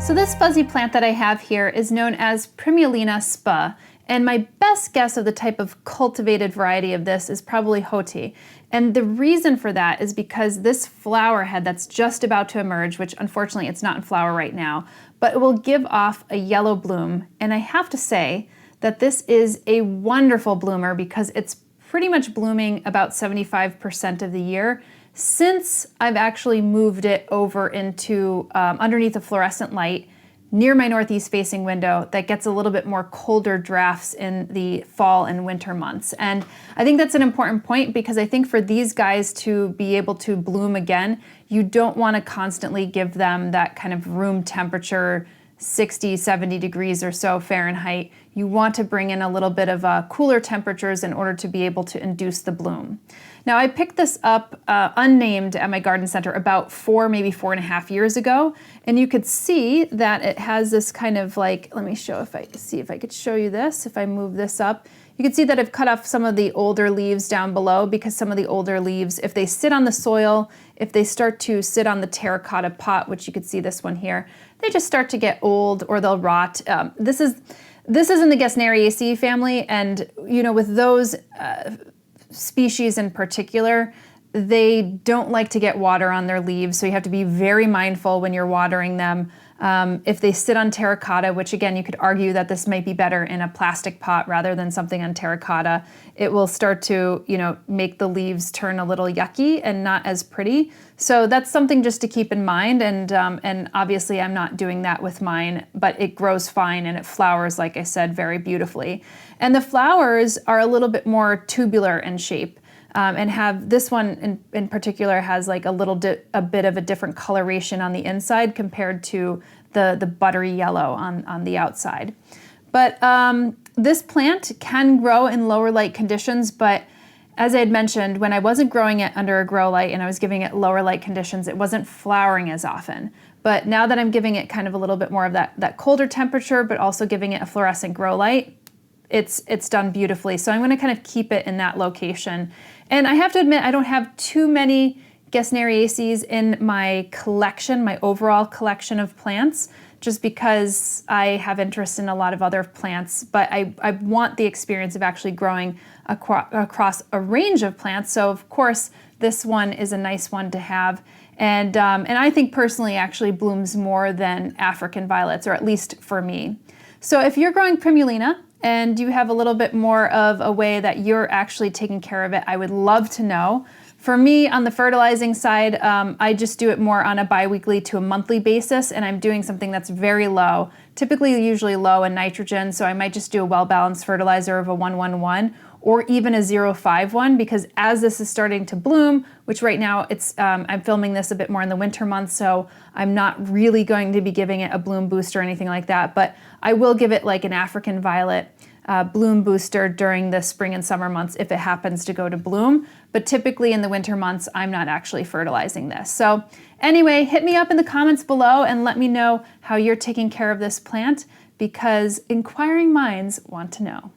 So this fuzzy plant that I have here is known as Primulina spa, and my best guess of the type of cultivated variety of this is probably Hotei. And the reason for that is because this flower head that's just about to emerge, which unfortunately it's not in flower right now, but it will give off a yellow bloom. And I have to say that this is a wonderful bloomer because it's pretty much blooming about 75% of the year since I've actually moved it over into underneath a fluorescent light near my northeast facing window that gets a little bit more colder drafts in the fall and winter months. And I think that's an important point because I think for these guys to be able to bloom again, you don't want to constantly give them that kind of room temperature 60, 70 degrees or so Fahrenheit. You want to bring in a little bit of cooler temperatures in order to be able to induce the bloom. Now I picked this up unnamed at my garden center about maybe 4.5 years ago, and you could see that it has this kind of like, let me see if I could show you this, if I move this up. You can see that I've cut off some of the older leaves down below because some of the older leaves, if they sit on the soil, if they start to sit on the terracotta pot, which you could see this one here, they just start to get old or they'll rot. This is in the Gesneriads family, and you know, with those species in particular, they don't like to get water on their leaves, so you have to be very mindful when you're watering them. If they sit on terracotta, which again, you could argue that this might be better in a plastic pot rather than something on terracotta, it will start to, you know, make the leaves turn a little yucky and not as pretty. So that's something just to keep in mind. And obviously I'm not doing that with mine, but it grows fine and it flowers, like I said, very beautifully. And the flowers are a little bit more tubular in shape. And have this one in particular has like a bit of a different coloration on the inside compared to the buttery yellow on the outside. But this plant can grow in lower light conditions, but as I had mentioned, when I wasn't growing it under a grow light and I was giving it lower light conditions, it wasn't flowering as often. But now that I'm giving it kind of a little bit more of that colder temperature, but also giving it a fluorescent grow light, it's done beautifully. So I'm going to kind of keep it in that location. And I have to admit, I don't have too many Gesneriads in my collection, my overall collection of plants, just because I have interest in a lot of other plants, but I want the experience of actually growing across a range of plants. So of course, this one is a nice one to have. And I think personally actually blooms more than African violets, or at least for me. So if you're growing Primulina, and you have a little bit more of a way that you're actually taking care of it, I would love to know. For me, on the fertilizing side, I just do it more on a bi-weekly to a monthly basis, and I'm doing something that's very low, typically usually low in nitrogen, so I might just do a well-balanced fertilizer of a 1-1-1 or even a 0-5-1, because as this is starting to bloom, which right now I'm filming this a bit more in the winter months, so I'm not really going to be giving it a bloom boost or anything like that, but I will give it like an African violet bloom booster during the spring and summer months if it happens to go to bloom. But typically in the winter months, I'm not actually fertilizing this. So anyway, hit me up in the comments below and let me know how you're taking care of this plant, because inquiring minds want to know.